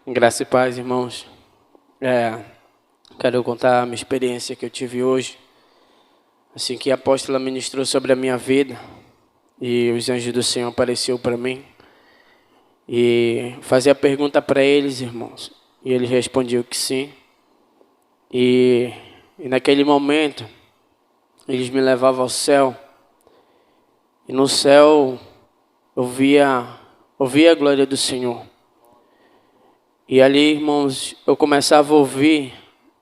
Graça e paz, irmãos. Quero contar a minha experiência que eu tive hoje. Assim que a apóstola ministrou sobre a minha vida e os anjos do Senhor apareceu para mim e fazia a pergunta para eles, irmãos. E eles respondiam que sim. E naquele momento, eles me levavam ao céu. E no céu, eu via a glória do Senhor. E ali, irmãos, eu começava a ouvir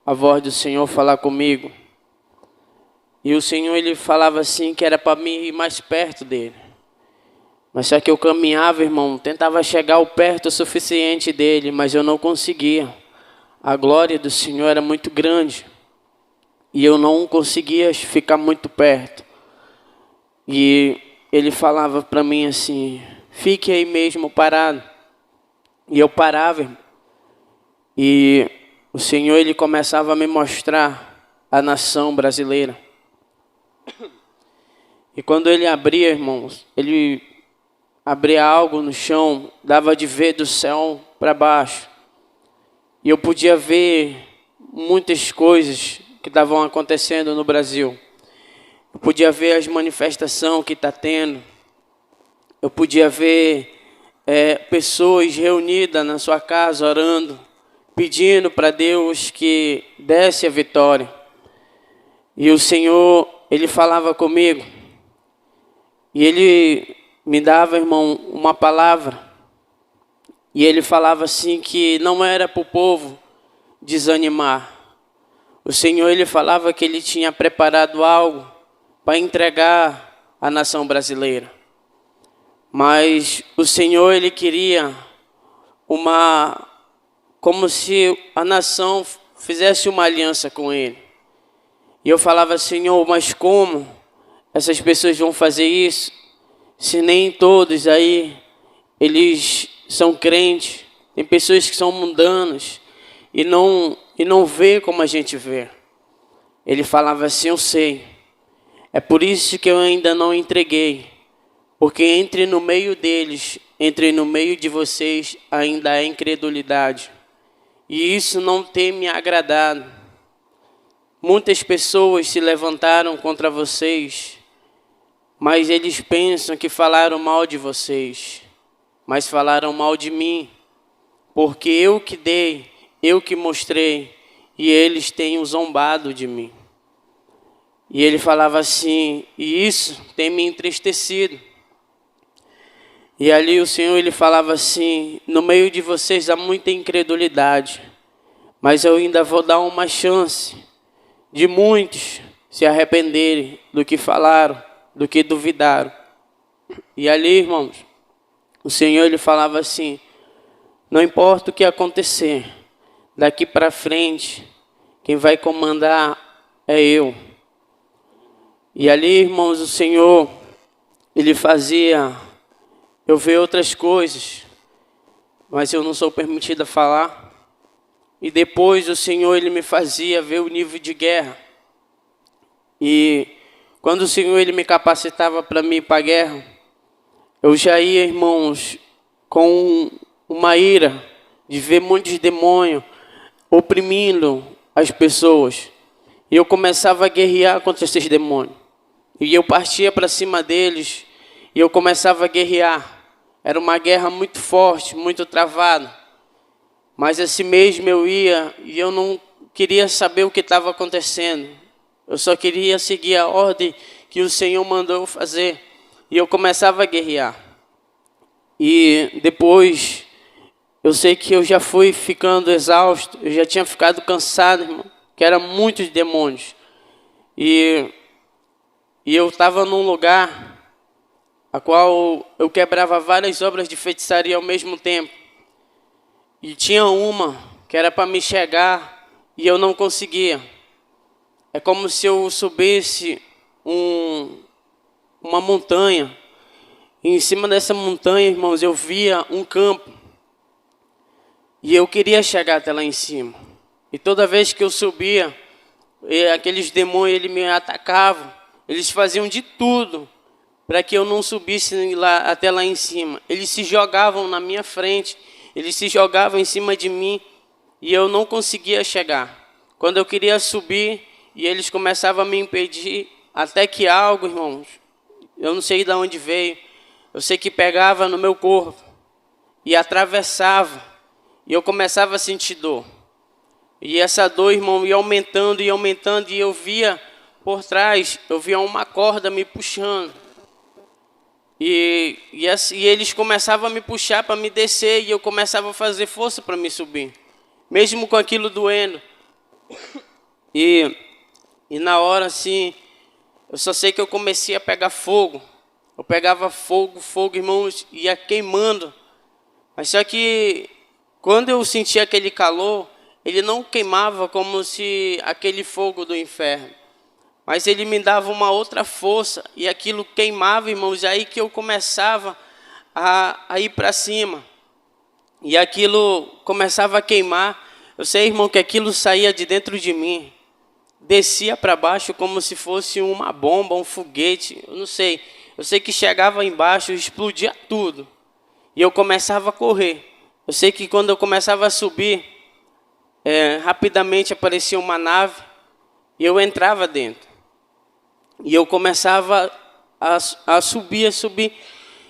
a voz do Senhor falar comigo. E o Senhor, Ele falava assim, que era para mim ir mais perto dEle. Mas só que eu caminhava, irmão, tentava chegar ao perto o suficiente dEle, mas eu não conseguia. A glória do Senhor era muito grande. E eu não conseguia ficar muito perto. E Ele falava para mim assim, fique aí mesmo parado. E eu parava, irmão. E o Senhor, Ele começava a me mostrar a nação brasileira. E quando Ele abria, irmãos, Ele abria algo no chão, dava de ver do céu para baixo. E eu podia ver muitas coisas que estavam acontecendo no Brasil. Eu podia ver as manifestações que está tendo. Eu podia ver pessoas reunidas na sua casa orando, pedindo para Deus que desse a vitória. E o Senhor, Ele falava comigo. E Ele me dava, irmão, uma palavra. E Ele falava assim que não era para o povo desanimar. O Senhor, Ele falava que Ele tinha preparado algo para entregar à nação brasileira. Mas o Senhor, Ele queria como se a nação fizesse uma aliança com Ele. E eu falava, Senhor, mas como essas pessoas vão fazer isso? Se nem todos aí, eles são crentes. Tem pessoas que são mundanas e não vê como a gente vê. Ele falava assim, eu sei. É por isso que eu ainda não entreguei. Porque entre no meio deles, entre no meio de vocês, ainda há incredulidade. E isso não tem me agradado. Muitas pessoas se levantaram contra vocês, mas eles pensam que falaram mal de vocês, mas falaram mal de mim, porque eu que dei, eu que mostrei, e eles têm zombado de mim. E ele falava assim, e isso tem me entristecido. E ali o Senhor, Ele falava assim, no meio de vocês há muita incredulidade, mas eu ainda vou dar uma chance de muitos se arrependerem do que falaram, do que duvidaram. E ali, irmãos, o Senhor, Ele falava assim, não importa o que acontecer, daqui para frente, quem vai comandar é eu. E ali, irmãos, o Senhor, Ele fazia eu ver outras coisas, mas eu não sou permitido a falar. E depois o Senhor, Ele me fazia ver o nível de guerra. E quando o Senhor, Ele me capacitava para mim ir para a guerra, eu já ia, irmãos, com uma ira de ver muitos demônios oprimindo as pessoas. E eu começava a guerrear contra esses demônios. E eu partia para cima deles e eu começava a guerrear. Era uma guerra muito forte, muito travada. Mas assim mesmo eu ia e eu não queria saber o que estava acontecendo. Eu só queria seguir a ordem que o Senhor mandou eu fazer. E eu começava a guerrear. E depois, eu sei que eu já fui ficando exausto. Eu já tinha ficado cansado, irmão. Que eram muitos demônios. E eu estava num lugar a qual eu quebrava várias obras de feitiçaria ao mesmo tempo. E tinha uma que era para me chegar e eu não conseguia. É como se eu subisse uma montanha. E em cima dessa montanha, irmãos, eu via um campo. E eu queria chegar até lá em cima. E toda vez que eu subia, aqueles demônios eles me atacavam. Eles faziam de tudo para que eu não subisse até lá em cima. Eles se jogavam na minha frente. Eles se jogavam em cima de mim. E eu não conseguia chegar. Quando eu queria subir, e eles começavam a me impedir, até que algo, irmãos, eu não sei de onde veio, eu sei que pegava no meu corpo e atravessava, e eu começava a sentir dor. E essa dor, irmão, ia aumentando, e eu via por trás, eu via uma corda me puxando. E eles começavam a me puxar para me descer, e eu começava a fazer força para me subir, mesmo com aquilo doendo. E na hora, assim, eu só sei que eu comecei a pegar fogo. Eu pegava fogo, irmãos, ia queimando. Mas só que quando eu sentia aquele calor, ele não queimava como se aquele fogo do inferno. Mas ele me dava uma outra força, e aquilo queimava, irmãos, e aí que eu começava a ir para cima. E aquilo começava a queimar. Eu sei, irmão, que aquilo saía de dentro de mim. Descia para baixo como se fosse uma bomba, um foguete, eu não sei. Eu sei que chegava embaixo, explodia tudo. E eu começava a correr. Eu sei que quando eu começava a subir, rapidamente aparecia uma nave e eu entrava dentro. E eu começava a subir.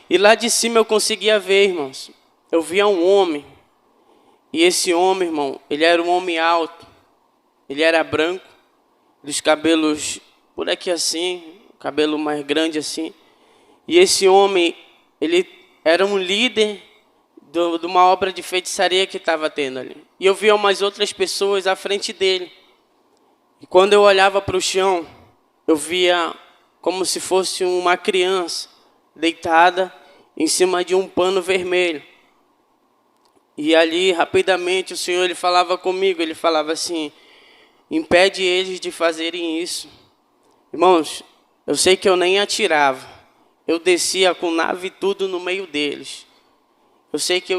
E lá de cima eu conseguia ver, irmãos. Eu via um homem. E esse homem, irmão, ele era um homem alto. Ele era branco, dos cabelos por aqui assim, cabelo mais grande assim. E esse homem, ele era um líder de uma obra de feitiçaria que estava tendo ali. E eu via umas outras pessoas à frente dele. E quando eu olhava para o chão, eu via como se fosse uma criança deitada em cima de um pano vermelho. E ali, rapidamente, o Senhor ele falava comigo, ele falava assim: impede eles de fazerem isso. Irmãos, eu sei que eu nem atirava. Eu descia com nave e tudo no meio deles. Eu sei que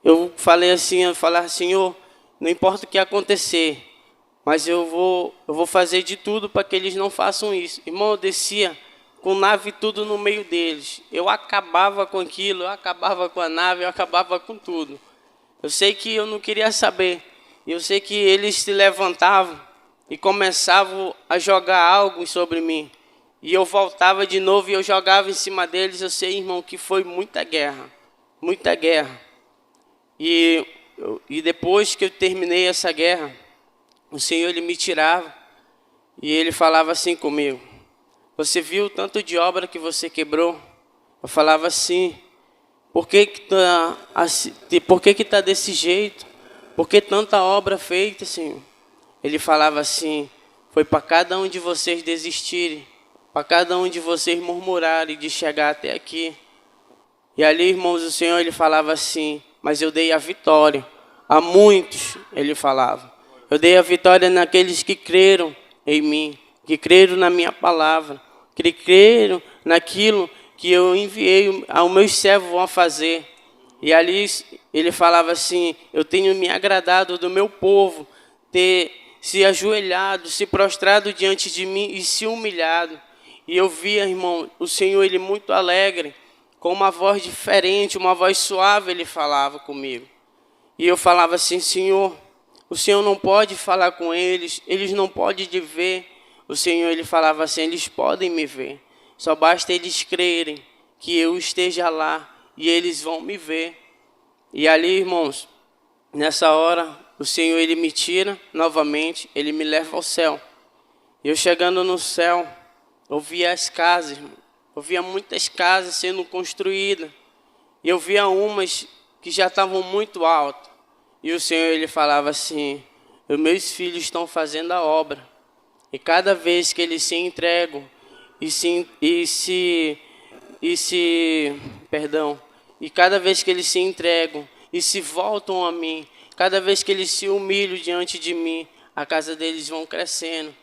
eu falei assim, Senhor, não importa o que acontecer, mas eu vou fazer de tudo para que eles não façam isso. Irmão, eu descia com nave e tudo no meio deles. Eu acabava com aquilo, eu acabava com a nave, eu acabava com tudo. Eu sei que eu não queria saber. Eu sei que eles se levantavam e começavam a jogar algo sobre mim. E eu voltava de novo e eu jogava em cima deles. Eu sei, irmão, que foi muita guerra. Muita guerra. E depois que eu terminei essa guerra, o Senhor ele me tirava e ele falava assim comigo: você viu o tanto de obra que você quebrou? Eu falava assim: por que que tá desse jeito? Por que tanta obra feita, Senhor? Ele falava assim: foi para cada um de vocês desistirem, para cada um de vocês murmurarem de chegar até aqui. E ali, irmãos, o Senhor ele falava assim: mas eu dei a vitória a muitos, ele falava. Eu dei a vitória naqueles que creram em mim, que creram na minha palavra, que creram naquilo que eu enviei ao meus servos a fazer. E ali ele falava assim: eu tenho me agradado do meu povo ter se ajoelhado, se prostrado diante de mim e se humilhado. E eu via, irmão, o Senhor ele muito alegre, com uma voz diferente, uma voz suave, ele falava comigo. E eu falava assim: Senhor, o Senhor não pode falar com eles, eles não podem te ver. O Senhor ele falava assim: eles podem me ver, só basta eles crerem que eu esteja lá e eles vão me ver. E ali, irmãos, nessa hora, o Senhor ele me tira novamente, ele me leva ao céu. Eu chegando no céu, eu via as casas, irmão. Eu via muitas casas sendo construídas. E eu via umas que já estavam muito altas. E o Senhor ele falava assim: os meus filhos estão fazendo a obra. E cada vez que eles se entregam e cada vez que eles se entregam e se voltam a mim, cada vez que eles se humilham diante de mim, a casa deles vão crescendo,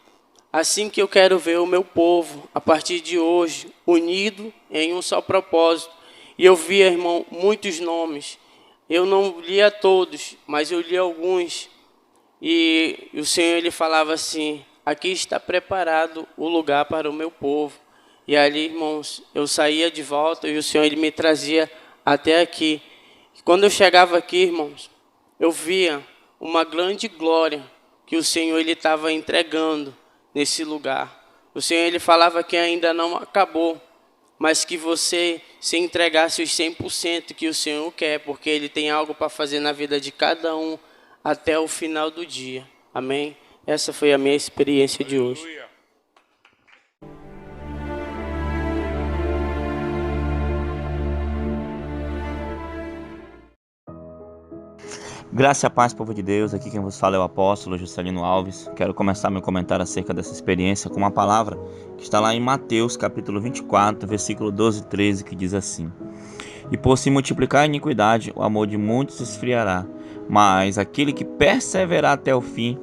Assim que eu quero ver o meu povo, a partir de hoje, unido em um só propósito. E eu via, irmão, muitos nomes. Eu não lia todos, mas eu li alguns. E o Senhor ele falava assim: aqui está preparado o lugar para o meu povo. E ali, irmãos, eu saía de volta e o Senhor ele me trazia até aqui. E quando eu chegava aqui, irmãos, eu via uma grande glória que o Senhor ele estava entregando nesse lugar. O Senhor ele falava que ainda não acabou, mas que você se entregasse os 100% que o Senhor quer, porque Ele tem algo para fazer na vida de cada um até o final do dia. Amém? Essa foi a minha experiência de hoje. Graça e a paz, povo de Deus. Aqui quem vos fala é o apóstolo Juscelino Alves. Quero começar meu comentário acerca dessa experiência com uma palavra que está lá em Mateus, capítulo 24, versículo 12 e 13, que diz assim: E por se multiplicar a iniquidade, o amor de muitos esfriará, mas aquele que perseverar até o fim,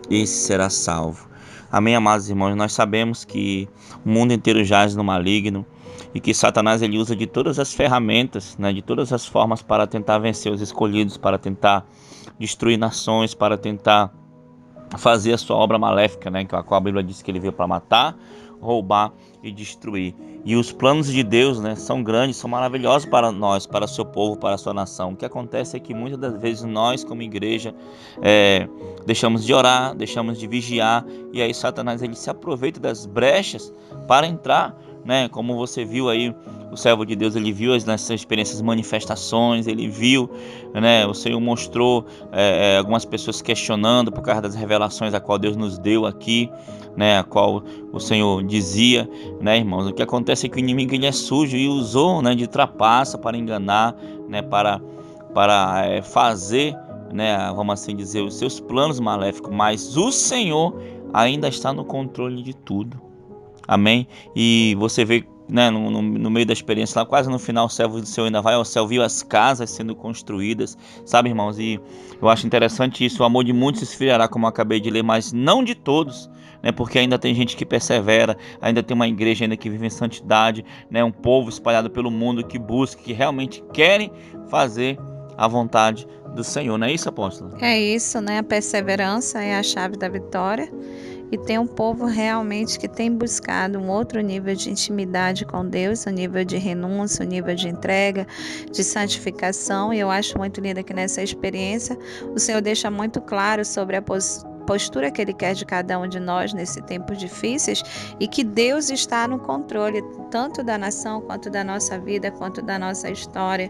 esse será salvo. Amém, amados irmãos? Nós sabemos que o mundo inteiro jaz no maligno e que Satanás ele usa de todas as ferramentas, de todas as formas para tentar vencer os escolhidos, para tentar destruir nações, para tentar fazer a sua obra maléfica, que a qual a Bíblia diz que ele veio para matar, roubar e destruir. E os planos de Deus, são grandes, são maravilhosos para nós, para o seu povo, para a sua nação. O que acontece é que muitas das vezes nós, como igreja, deixamos de orar, deixamos de vigiar, e aí Satanás ele se aproveita das brechas para entrar, como você viu aí, o servo de Deus, ele viu nessas experiências, manifestações, ele viu, o Senhor mostrou algumas pessoas questionando por causa das revelações a qual Deus nos deu aqui, a qual o Senhor dizia, irmãos. O que acontece é que o inimigo ele é sujo e usou, de trapaça para enganar, para fazer, vamos assim dizer, os seus planos maléficos, mas o Senhor ainda está no controle de tudo. Amém? E você vê, no meio da experiência, lá quase no final, o servo do Senhor ainda vai ao céu, viu as casas sendo construídas, sabe, irmãos? E eu acho interessante isso: o amor de muitos se esfriará, como eu acabei de ler, mas não de todos, porque ainda tem gente que persevera, ainda tem uma igreja ainda que vive em santidade, um povo espalhado pelo mundo que busca, que realmente querem fazer a vontade do Senhor. Não é isso, apóstolo? É isso, a perseverança é a chave da vitória. E tem um povo realmente que tem buscado um outro nível de intimidade com Deus, um nível de renúncia, um nível de entrega, de santificação. E eu acho muito lindo que nessa experiência o Senhor deixa muito claro sobre a postura que Ele quer de cada um de nós nesse tempos difíceis, e que Deus está no controle tanto da nação, quanto da nossa vida, quanto da nossa história,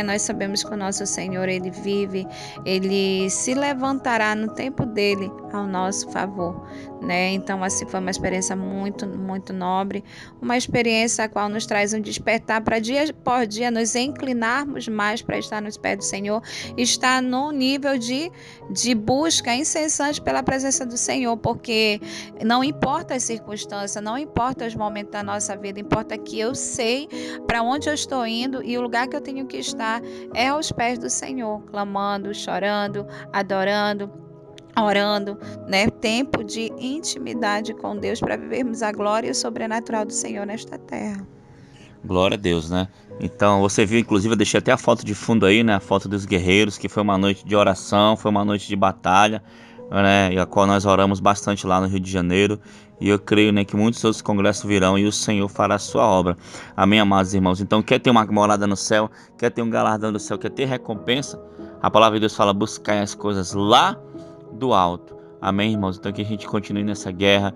Nós sabemos que o nosso Senhor, Ele vive, Ele se levantará no tempo dEle ao nosso favor, Então assim, foi uma experiência muito, muito nobre, uma experiência a qual nos traz um despertar para dia por dia nos inclinarmos mais para estar nos pés do Senhor, estar num nível de busca incessante pela presença do Senhor, porque não importa as circunstâncias, não importa os momentos da nossa vida, importa que eu sei para onde eu estou indo, e o lugar que eu tenho que estar é aos pés do Senhor, clamando, chorando, adorando, orando, Tempo de intimidade com Deus para vivermos a glória e o sobrenatural do Senhor nesta terra. Glória a Deus, Então, você viu, inclusive, eu deixei até a foto de fundo aí, a foto dos guerreiros, que foi uma noite de oração, foi uma noite de batalha, e a qual nós oramos bastante lá no Rio de Janeiro. E eu creio, que muitos outros congressos virão e o Senhor fará a sua obra. Amém, amados irmãos? Então, quer ter uma morada no céu, quer ter um galardão do céu, quer ter recompensa? A palavra de Deus fala: buscai as coisas lá do alto. Amém, irmãos? Então que a gente continue nessa guerra,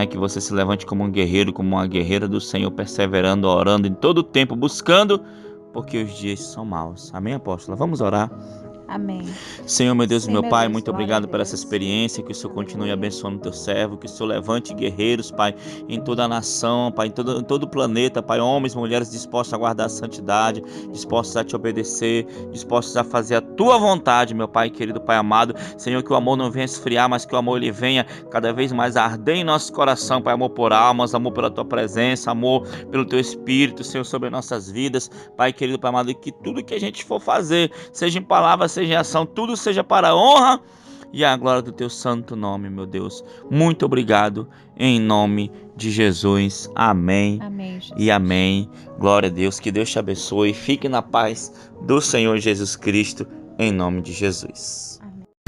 que você se levante como um guerreiro, como uma guerreira do Senhor, perseverando, orando em todo o tempo, buscando, porque os dias são maus. Amém, apóstola? Vamos orar. Amém. Senhor, meu Deus e Sim, meu meu Pai, Deus, muito glória a obrigado por Deus. essa experiência, que o Senhor continue abençoando o teu servo, que o Senhor levante guerreiros, Pai, em toda a nação, Pai, em todo o planeta, Pai, homens, mulheres dispostos a guardar a santidade, dispostos a te obedecer, dispostos a fazer a tua vontade, meu Pai querido, Pai amado. Senhor, que o amor não venha esfriar, mas que o amor ele venha cada vez mais arder em nosso coração, Pai, amor por almas, amor pela tua presença, amor pelo teu Espírito, Senhor, sobre nossas vidas, Pai querido, Pai amado, e que tudo que a gente for fazer, seja em palavra, seja em ação, tudo seja para a honra e à glória do teu santo nome, meu Deus. Muito obrigado, em nome de Jesus. Amém. Amém, Jesus. E amém. Glória a Deus. Que Deus te abençoe. Fique na paz do Senhor Jesus Cristo, em nome de Jesus.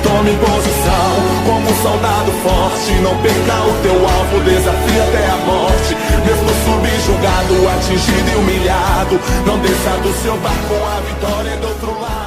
Tome posição como um soldado forte. Não perca o teu alvo, desafia até a morte. Mesmo subjugado, atingido e humilhado, não desça do seu barco, a vitória é do outro lado.